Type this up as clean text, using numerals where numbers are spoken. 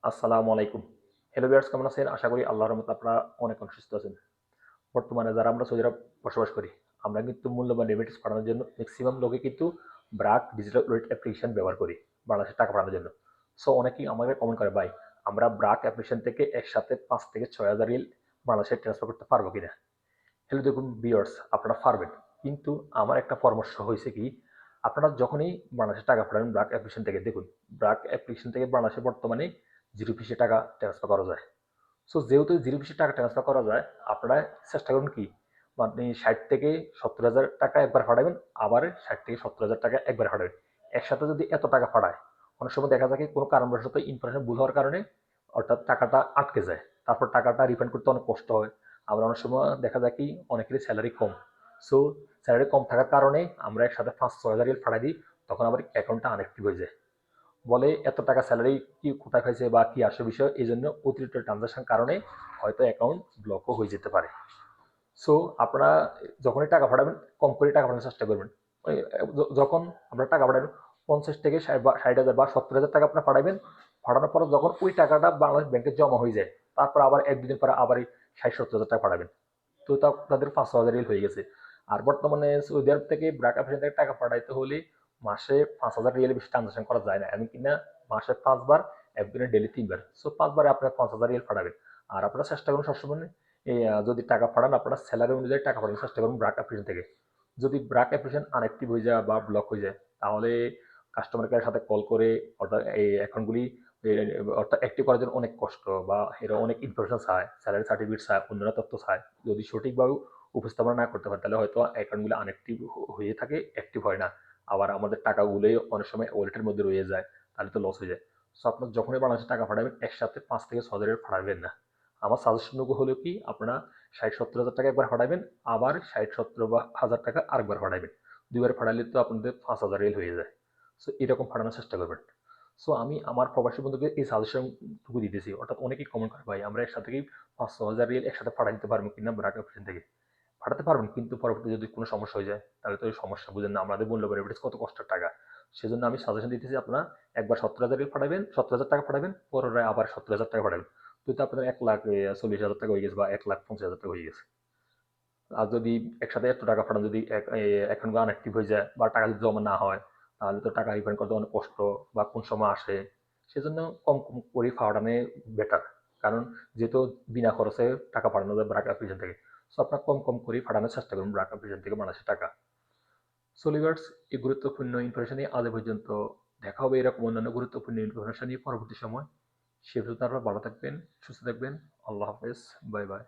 আসসালামু আলাইকুম। Hello viewers, কেমন আছেন? আশা করি আল্লাহর রহমতে আপনারা অনেক সুস্থ আছেন। বর্তমানে যারা আমরা সৌদি আরব বসবাস করি, আমরা কিন্তু মূল্যবান রেমিটেন্স পাঠানোর জন্য ম্যাক্সিমাম লোকে কিন্তু ব্রাক ডিজিটাল ওয়ালেট অ্যাপ্লিকেশন ব্যবহার করি বাংলাদেশে টাকা পাঠানোর জন্য। সো অনেকেই আমাকে কমেন্ট করে, ভাই আমরা ব্রাক অ্যাপ্লিকেশন থেকে একসাথে ৫ থেকে ৬,০০০ রিয়াল বাংলাদেশে ট্রান্সফার করতে পারবো কিনা? হ্যালো দেখুন ভিউয়ার্স, আপনারা পারবেন। কিন্তু আমার একটা পরামর্শ হয়েছে কি, আপনারা যখনই বাংলাদেশে টাকা পাঠাবেন ব্রাক অ্যাপ্লিকেশন থেকে, দেখুন ব্রাক অ্যাপ্লিকেশন থেকে বাংলাদেশে বর্তমানে জিরো ফিসে টাকা ট্রান্সফার করা যায়। সো যেহেতু জিরো ফিসে টাকা ট্রান্সফার করা যায়, আপনারা চেষ্টা করুন কি, আপনি ৬০ থেকে ৭০,০০০ টাকা একবার পাঠাবেন, আবার ৬০ থেকে ৭০,০০০ টাকা একবার পাঠাবেন। একসাথে যদি এত টাকা পাঠায়, অনেক সময় দেখা যায় কি কোনো কারণবশত ইনফরমেশন ভুল হওয়ার কারণে অর্থাৎ টাকাটা আটকে যায়, তারপর টাকাটা রিফান্ড করতে অনেক কষ্ট হয়। আবার অনেক সময় দেখা যায় কি অনেকেরই স্যালারি কম। সো স্যালারি কম থাকার কারণে আমরা একসাথে ৫-৬,০০০ রিয়াল পাঠাই দিই, তখন আবার অ্যাকাউন্টটা আনঅ্যাক্টিভ হয়ে যায়। বলে এত টাকা স্যালারি কি কোথায় পাইছে বা কি আসে বিষয়, এই জন্য অতিরিক্ত ট্রানজাকশন কারণে হয়তো অ্যাকাউন্ট ব্লকও হয়ে যেতে পারে। সো আপনারা যখনই টাকা পাঠাবেন, কম করে টাকা পাঠানোর চেষ্টা করবেন। ওই যখন আপনারা টাকা পাঠাবেন ৫০ থেকে ৬০,০০০ বা ৭০,০০০ টাকা আপনার পাঠাবেন, পাঠানোর পর যখন ওই টাকাটা বাংলাদেশ ব্যাংকে জমা হয়ে যায়, তারপর আবার ১-২ দিন পরে আবার এই ৬০-৭০,০০০ টাকা পাঠাবেন। তো তা আপনাদের ৫-৬,০০০ রিয়াল হয়ে গেছে। আর বর্তমানে সৌদি আরব থেকে ব্রাক অ্যাপ্লিকেশন থেকে টাকা পাঠাইতে হলে মাসে ৫,০০০ রিয়ালের বেশি ট্রানজাকশন করা যায় না। এমন কিনা মাসে ৫ বার, একদিনে ডেইলি ৩ বার। সো ৫ বারে আপনার ৫,০০০ রিয়াল পাঠাবেন। আর আপনারা চেষ্টা করুন সবসময় এই যদি টাকা পাঠান, আপনারা স্যালারি অনুযায়ী টাকা পাঠানোর চেষ্টা করুন ব্রাক অ্যাপ্লিকেশন থেকে। যদি ব্রাক অ্যাপ্লিকেশন আনঅ্যাক্টিভ হয়ে যায় বা ব্লক হয়ে যায়, তাহলে কাস্টমার কেয়ারের সাথে কল করে অর্থাৎ এই অ্যাকাউন্টগুলি অর্থাৎ অ্যাক্টিভ করার জন্য অনেক কষ্ট, বা এরা অনেক ইনফরমেশন চায়, স্যালারি সার্টিফিকেট চায়, অন্যান্য তথ্য চায়। যদি সঠিকভাবে উপস্থাপনা না করতে পারে, তাহলে হয়তো অ্যাকাউন্টগুলো আনঅ্যাক্টিভ হয়ে থাকে, অ্যাক্টিভ হয় না। আবার আমাদের টাকাগুলোই অনেক সময় ওয়ালেটের মধ্যে রয়ে যায়, তাহলে তো লস হয়ে যায়। সো আপনার যখনই বাংলাদেশে টাকা পাঠাবেন, একসাথে ৫ থেকে ৬,০০০ পাঠাবেন না। আমার সাজেশনটুকু হলো কি, আপনারা ৬০-৭০,০০০ টাকা একবার পাঠাবেন, আবার ৬০-৭০ বা ১,০০০ টাকা আরেকবার পাঠাবেন। ২ বার পাঠালে তো আপনাদের ৫,০০০ রিয়াল হয়ে যায়। সো এরকম পাঠানোর চেষ্টা করবেন। সো আমি আমার প্রবাসী বন্ধুকে এই সাজেশনটুকু দিতেছি। অর্থাৎ অনেকেই কমেন্ট করে, ভাই আমরা একসাথে কি ৫-৬,০০০ রিয়াল একসাথে পাঠাই দিতে পারবো কিনা ব্রাক অপশন থেকে? পাঠাতে পারবেন, কিন্তু পরবর্তীতে যদি কোনো সমস্যা হয়ে যায়, তাহলে তো এই সমস্যা বুঝেন না, আমাদের মূল্যবান রেমিটেন্স কত কষ্টের টাকা। সেজন্য আমি সাজেশন দিতেছি, আপনারা একবার ৭০,০০০ রিয়াল পাঠাবেন, ৭০,০০০ টাকা পাঠাবেন, পরের আবার ৭০,০০০ টাকা পাঠাবেন। তো আপনার ১,৪০,০০০ টাকা হয়ে গেছে বা ১,৫০,০০০ টাকা হয়ে গেছে। আর যদি একসাথে এত টাকা পাঠান, যদি অ্যাকাউন্ট আনঅ্যাক্টিভ হয়ে যায় বা টাকা যদি জমা না হয়, তাহলে তো টাকা রিফান্ড করতে অনেক কষ্ট, বা কোন সময় আসে। সেজন্য কম কম করে পাঠানো বেটার। কারণ যেহেতু বিনা খরচে টাকা পাঠানো যায় ব্রাক অ্যাপ্লিকেশন থেকে, সো আপনার কম কম করে পাঠানোর চেষ্টা করুন ব্রাক অ্যাপ্লিকেশন থেকে বাংলাদেশের টাকা। সো লিভার্স, এই গুরুত্বপূর্ণ ইনফরমেশন নিয়ে আজ এ পর্যন্ত। দেখা হবে এরকম অন্যান্য গুরুত্বপূর্ণ ইনফরমেশন নিয়ে পরবর্তী সময়। সে পর্যন্ত আপনারা ভালো থাকবেন, সুস্থ থাকবেন। আল্লাহ হাফেজ। Bye bye.